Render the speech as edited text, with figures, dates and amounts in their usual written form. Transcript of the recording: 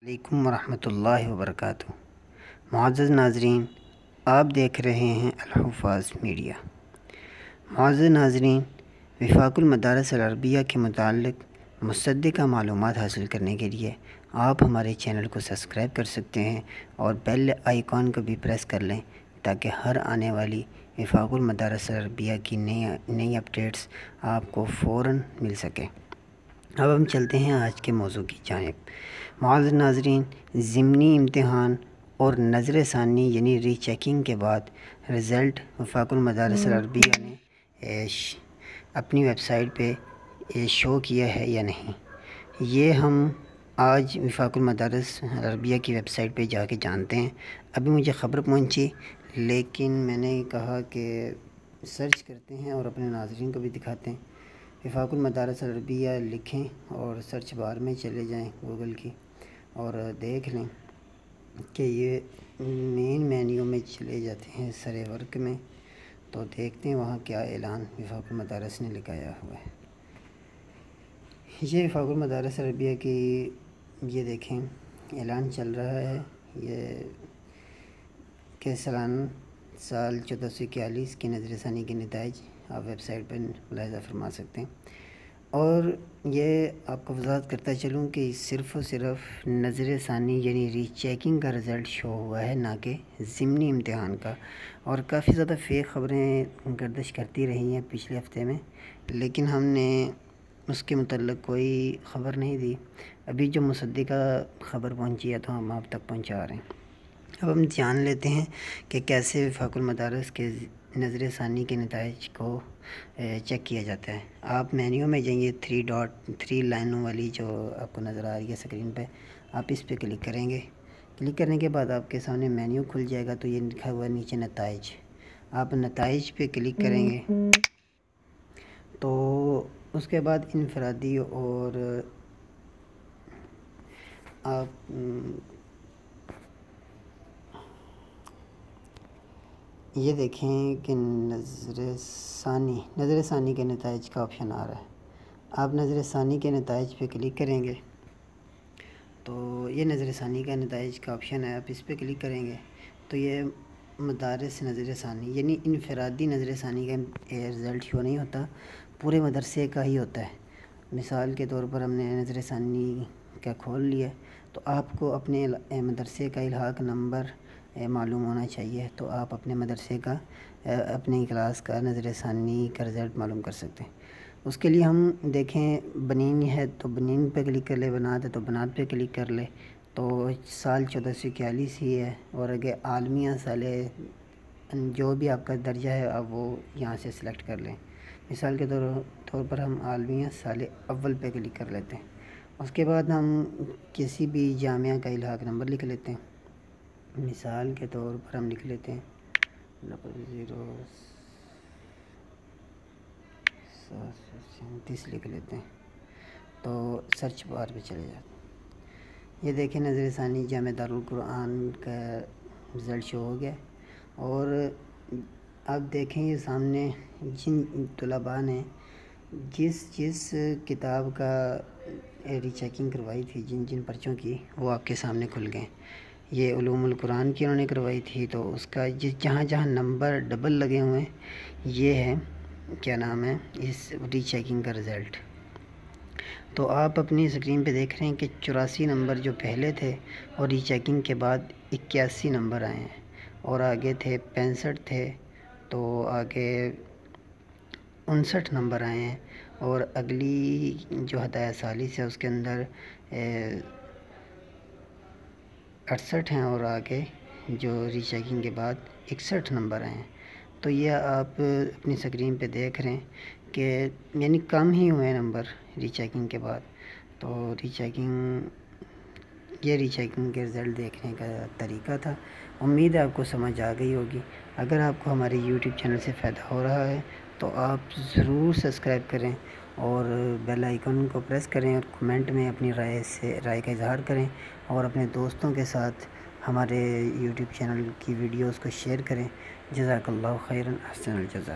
علیکم ورحمۃ اللہ وبرکاتہ۔ معزز ناظرین، آپ دیکھ رہے ہیں الحفاظ میڈیا۔ معزز ناظرین، وفاق المدارس العربیہ کے متعلق مصدقہ معلومات حاصل کرنے کے لیے آپ ہمارے چینل کو سبسکرائب کر سکتے ہیں اور بیل آئیکن کو بھی پریس کر لیں تاکہ ہر آنے والی وفاق المدارس العربیہ کی نئی اپڈیٹس آپ کو فوراً مل سکیں۔ اب ہم چلتے ہیں آج کے موضوع کی جانب۔ معزز ناظرین، ضمنی امتحان اور نظر ثانی یعنی ری چیکنگ کے بعد رزلٹ وفاق المدارس العربیہ نے اپنی ویب سائٹ پہ شو کیا ہے یا نہیں، یہ ہم آج وفاق المدارس العربیہ کی ویب سائٹ پہ جا کے جانتے ہیں۔ ابھی مجھے خبر پہنچی، لیکن میں نے کہا کہ سرچ کرتے ہیں اور اپنے ناظرین کو بھی دکھاتے ہیں۔ وفاق المدارس العربیہ لکھیں اور سرچ بار میں چلے جائیں گوگل کی اور دیکھ لیں کہ یہ مین مینیو میں چلے جاتے ہیں سرے ورک میں، تو دیکھتے ہیں وہاں کیا اعلان وفاق المدارس نے لکھایا ہوا ہے۔ یہ وفاق المدارس العربیہ کی یہ دیکھیں اعلان چل رہا ہے، یہ کہ سالانہ سال 1441 کی نظر ثانی کے نتائج آپ ویب سائٹ پر ملاحظہ فرما سکتے ہیں۔ اور یہ آپ کو وضاحت کرتا چلوں کہ صرف و صرف نظر ثانی یعنی ری چیکنگ کا رزلٹ شو ہوا ہے، نہ کہ ضمنی امتحان کا۔ اور کافی زیادہ فیک خبریں گردش کرتی رہی ہیں پچھلے ہفتے میں، لیکن ہم نے اس کے متعلق کوئی خبر نہیں دی۔ ابھی جو مصدقہ خبر پہنچی ہے تو ہم آپ تک پہنچا رہے ہیں۔ اب ہم جان لیتے ہیں کہ کیسے وفاق المدارس کے نظر ثانی کے نتائج کو چیک کیا جاتا ہے۔ آپ مینیو میں جائیں گے، 3 لائنوں والی جو آپ کو نظر آ رہی ہے اسکرین پہ، آپ اس پہ کلک کریں گے۔ کلک کرنے کے بعد آپ کے سامنے مینیو کھل جائے گا، تو یہ لکھا ہوا ہے نیچے نتائج۔ آپ نتائج پہ کلک کریں گے تو اس کے بعد انفرادی اور آپ یہ دیکھیں کہ نظر ثانی کے نتائج کا آپشن آ رہا ہے۔ آپ نظر ثانی کے نتائج پہ کلک کریں گے تو یہ نظر ثانی کا نتائج کا آپشن ہے، آپ اس پہ کلک کریں گے تو یہ مدارس نظر ثانی یعنی انفرادی نظر ثانی کا رزلٹ شو نہیں ہوتا، پورے مدرسے کا ہی ہوتا ہے۔ مثال کے طور پر ہم نے نظر ثانی کا کھول لیا تو آپ کو اپنے مدرسے کا الحاق نمبر معلوم ہونا چاہیے، تو آپ اپنے مدرسے کا اپنی کلاس کا نظر ثانی کا رزلٹ معلوم کر سکتے ہیں۔ اس کے لیے ہم دیکھیں بنین ہے تو بنین پہ کلک کر لے، بنات ہے تو بنات پہ کلک کر لے، تو سال 1441 ہی ہے۔ اور اگر عالمیہ سال جو بھی آپ کا درجہ ہے آپ وہ یہاں سے سلیکٹ کر لیں۔ مثال کے طور پر ہم عالمیہ سال اول پہ کلک کر لیتے ہیں۔ اس کے بعد ہم کسی بھی جامعہ کا الحاق نمبر لکھ لیتے ہیں۔ مثال کے طور پر ہم لکھ لیتے ہیں 03737 لکھ لیتے ہیں، تو سرچ بار پہ چلے جاتے ہیں۔ یہ دیکھیں نظر ثانی جامعہ دارالقرآن کا رزلٹ شو ہو گیا۔ اور اب دیکھیں یہ سامنے جن طلباء نے جس کتاب کا ری چیکنگ کروائی تھی، جن پرچوں کی، وہ آپ کے سامنے کھل گئے۔ یہ علوم القرآن کی انہوں نے کروائی تھی، تو اس کا جہاں نمبر ڈبل لگے ہوئے ہیں، یہ ہے کیا نام ہے اس ری چیکنگ کا رزلٹ۔ تو آپ اپنی اسکرین پہ دیکھ رہے ہیں کہ 84 نمبر جو پہلے تھے اور ری چیکنگ کے بعد 81 نمبر آئے ہیں، اور آگے تھے 65 تھے تو آگے 59 نمبر آئے ہیں، اور اگلی جو ہدایہ ثالث ہے اس کے اندر 68 ہیں، اور آگے جو ری چیکنگ کے بعد 61 نمبر آئے ہیں۔ تو یہ آپ اپنی اسکرین پہ دیکھ رہے ہیں کہ یعنی کم ہی ہوئے نمبر ری چیکنگ کے بعد۔ تو یہ ری چیکنگ کے رزلٹ دیکھنے کا طریقہ تھا۔ امید ہے آپ کو سمجھ آ گئی ہوگی۔ اگر آپ کو ہمارے یوٹیوب چینل سے فائدہ ہو رہا ہے تو آپ ضرور سبسکرائب کریں اور بیل آئیکن کو پریس کریں، اور کمنٹ میں اپنی رائے کا اظہار کریں، اور اپنے دوستوں کے ساتھ ہمارے یوٹیوب چینل کی ویڈیوز کو شیئر کریں۔ جزاک اللہ خیرا، احسن الجزا۔